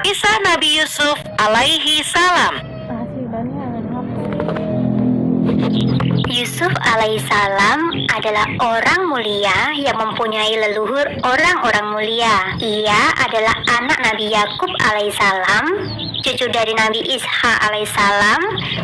Kisah Nabi Yusuf alaihi salam. Yusuf alaihissalam adalah orang mulia yang mempunyai leluhur orang-orang mulia. Ia adalah anak Nabi Yakub alaihissalam, cucu dari Nabi Ishak alaihissalam,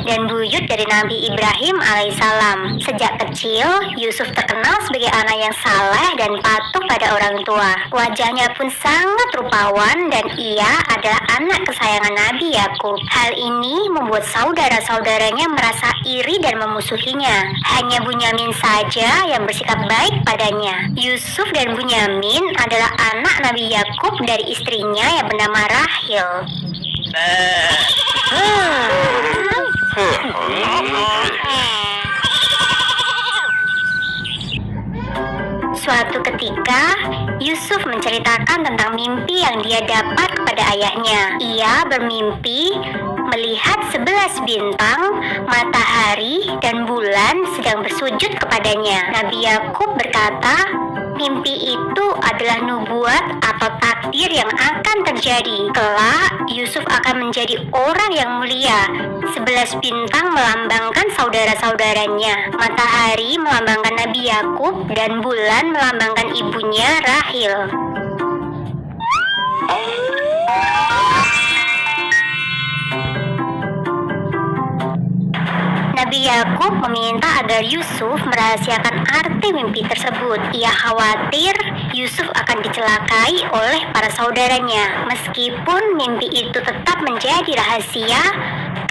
dan buyut dari Nabi Ibrahim alaihissalam. Sejak kecil, Yusuf terkenal sebagai anak yang saleh dan patuh pada orang tua. Wajahnya pun sangat rupawan dan ia adalah anak kesayangan Nabi Yakub. Hal ini membuat saudara-saudaranya merasa iri dan memusuhinya. Hanya Bunyamin saja yang bersikap baik padanya. Yusuf dan Bunyamin adalah anak Nabi Yakub dari istrinya yang bernama Rahil. Suatu ketika, Yusuf menceritakan tentang mimpi yang dia dapat kepada ayahnya. Ia bermimpi melihat 11 bintang, matahari, dan bulan sedang bersujud kepadanya. Nabi Yakub berkata, mimpi itu adalah nubuat atau takdir yang akan terjadi. Kelak, Yusuf akan menjadi orang yang mulia. 11 bintang melambangkan saudara-saudaranya. Matahari melambangkan Nabi Yakub dan bulan melambangkan ibunya Rahil. Nabi Yakub meminta agar Yusuf merahasiakan arti mimpi tersebut. Ia khawatir Yusuf akan dicelakai oleh para saudaranya. Meskipun mimpi itu tetap menjadi rahasia,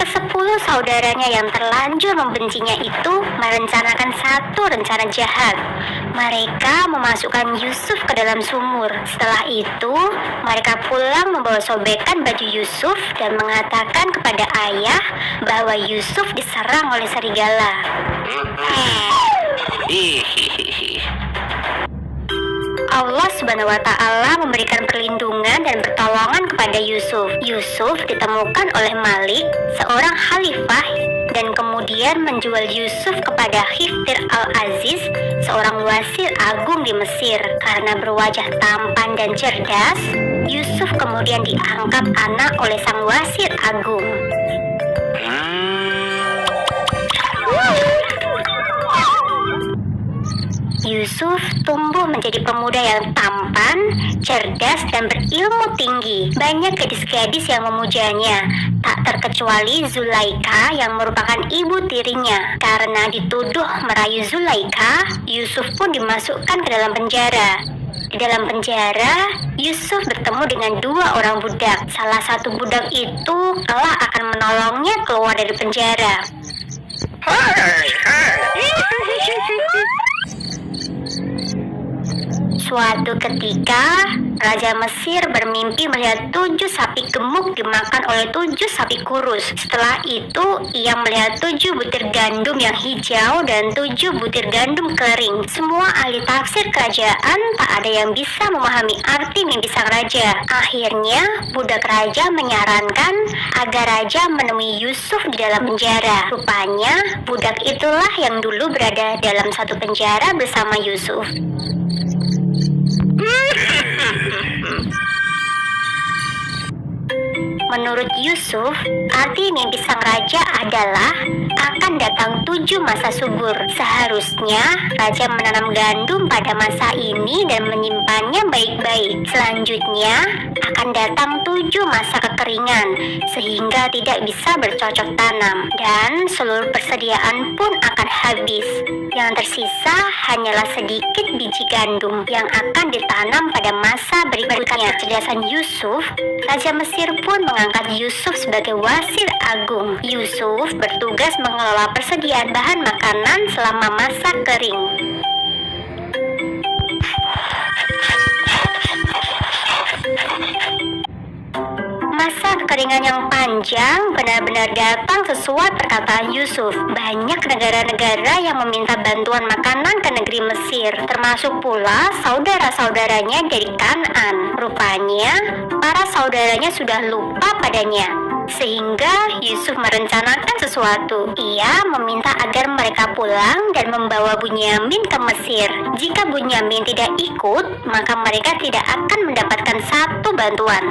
ke-10 saudaranya yang terlanjur membencinya itu merencanakan satu rencana jahat. Mereka memasukkan Yusuf ke dalam sumur. Setelah itu, mereka pulang membawa sobekan baju Yusuf dan mengatakan kepada ayah bahwa Yusuf diserang oleh serigala. Allah Subhanahu wa Ta'ala memberikan perlindungan dan pertolongan kepada Yusuf. Yusuf ditemukan oleh Malik, seorang khalifah, dan kemudian menjual Yusuf kepada Khiftir al-Aziz, seorang wasir agung di Mesir. Karena berwajah tampan dan cerdas, Yusuf kemudian diangkat anak oleh sang wasir agung. Yusuf tumbuh menjadi pemuda yang tampan, cerdas, dan berilmu tinggi. Banyak gadis-gadis yang memujanya, tak terkecuali Zulaika yang merupakan ibu tirinya. Karena dituduh merayu Zulaika, Yusuf pun dimasukkan ke dalam penjara. Di dalam penjara, Yusuf bertemu dengan 2 orang budak. Salah satu budak itu kelak akan menolongnya keluar dari penjara. Suatu ketika, Raja Mesir bermimpi melihat 7 sapi gemuk dimakan oleh 7 sapi kurus. Setelah itu, ia melihat 7 butir gandum yang hijau dan 7 butir gandum kering. Semua ahli tafsir kerajaan tak ada yang bisa memahami arti mimpi sang raja. Akhirnya, budak raja menyarankan agar raja menemui Yusuf di dalam penjara. Rupanya, budak itulah yang dulu berada dalam satu penjara bersama Yusuf. Menurut Yusuf, arti mimpi sang raja adalah akan datang 7 masa subur. Seharusnya raja menanam gandum pada masa ini dan menyimpannya baik-baik. Selanjutnya akan datang 7 masa kekeringan sehingga tidak bisa bercocok tanam dan seluruh persediaan pun akan habis. Yang tersisa hanyalah sedikit biji gandum yang akan ditanam pada masa berikutnya. Kecerdasan Yusuf, Raja Mesir pun mengangkat Yusuf sebagai wasir agung. Yusuf bertugas mengelola persediaan bahan makanan selama masa kering. Masa kekeringan yang panjang benar-benar datang sesuai perkataan Yusuf. Banyak negara-negara yang meminta bantuan makanan ke negeri Mesir, termasuk pula saudara-saudaranya dari Kanaan. Rupanya, para saudaranya sudah lupa padanya. Sehingga Yusuf merencanakan sesuatu. Ia meminta agar mereka pulang dan membawa Bunyamin ke Mesir. Jika Bunyamin tidak ikut, maka mereka tidak akan mendapatkan satu bantuan.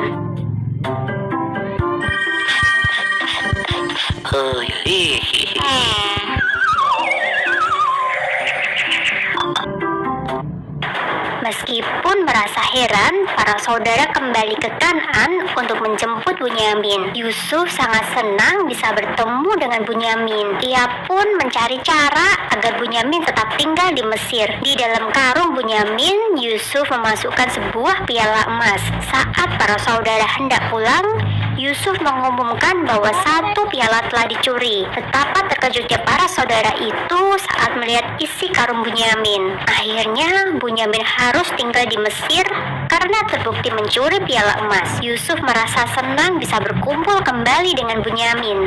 Meskipun merasa heran, para saudara kembali ke Kan'an untuk menjemput Bunyamin. Yusuf sangat senang bisa bertemu dengan Bunyamin. Ia pun mencari cara agar Bunyamin tetap tinggal di Mesir. Di dalam karung Bunyamin, Yusuf memasukkan sebuah piala emas. Saat para saudara hendak pulang, Yusuf mengumumkan bahwa satu piala telah dicuri. Betapa terkejutnya para saudara itu saat melihat isi karung Bunyamin. Akhirnya Bunyamin harus tinggal di Mesir karena terbukti mencuri piala emas. Yusuf merasa senang bisa berkumpul kembali dengan Bunyamin.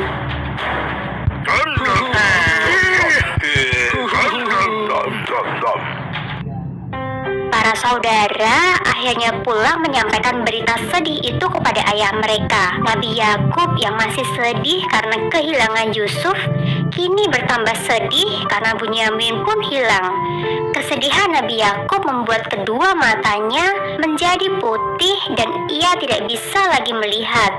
Para saudara akhirnya pulang menyampaikan berita sedih itu kepada ayah mereka. Nabi Yakub yang masih sedih karena kehilangan Yusuf kini bertambah sedih karena Bunyamin pun hilang. Kesedihan Nabi Yakub membuat kedua matanya menjadi putih dan ia tidak bisa lagi melihat.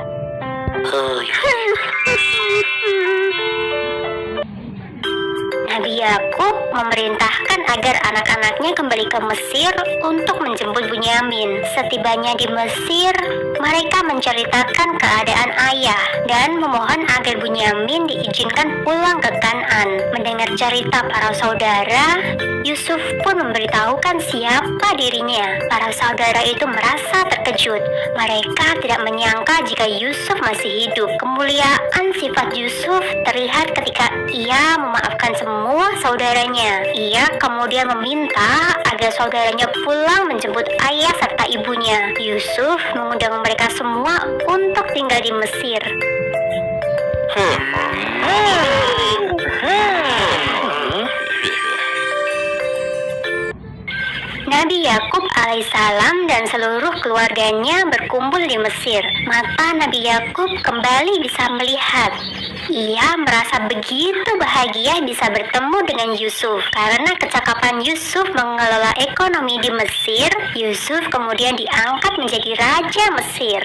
Nabi Yakub memerintahkan agar anak-anaknya kembali ke Mesir untuk menjemput Bunyamin. Setibanya di Mesir, mereka menceritakan keadaan ayah dan memohon agar Bunyamin diizinkan pulang ke Kan'an. Mendengar cerita para saudara, Yusuf pun memberitahukan siapa dirinya. Para saudara itu merasa terkejut. Mereka tidak menyangka jika Yusuf masih hidup. Kemuliaan sifat Yusuf terlihat ketika ia memaafkan semua saudaranya. Ia kemudian meminta agar saudaranya pulang menjemput ayah serta ibunya. Yusuf mengundang mereka semua untuk tinggal di Mesir. Nabi Yakub alaihissalam dan seluruh keluarganya berkumpul di Mesir. Mata Nabi Yakub kembali bisa melihat. Ia merasa begitu bahagia bisa bertemu dengan Yusuf. Karena kecakapan Yusuf mengelola ekonomi di Mesir, Yusuf kemudian diangkat menjadi raja Mesir.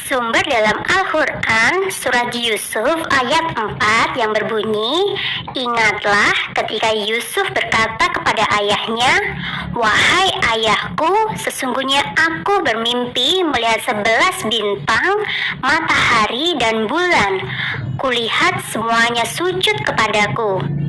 Sumber dalam Al-Quran surat Yusuf ayat 4 yang berbunyi, "Ingatlah ketika Yusuf berkata kepada ayahnya, 'Wahai ayahku, sesungguhnya aku bermimpi melihat 11 bintang, matahari dan bulan. Kulihat semuanya sujud kepadaku.'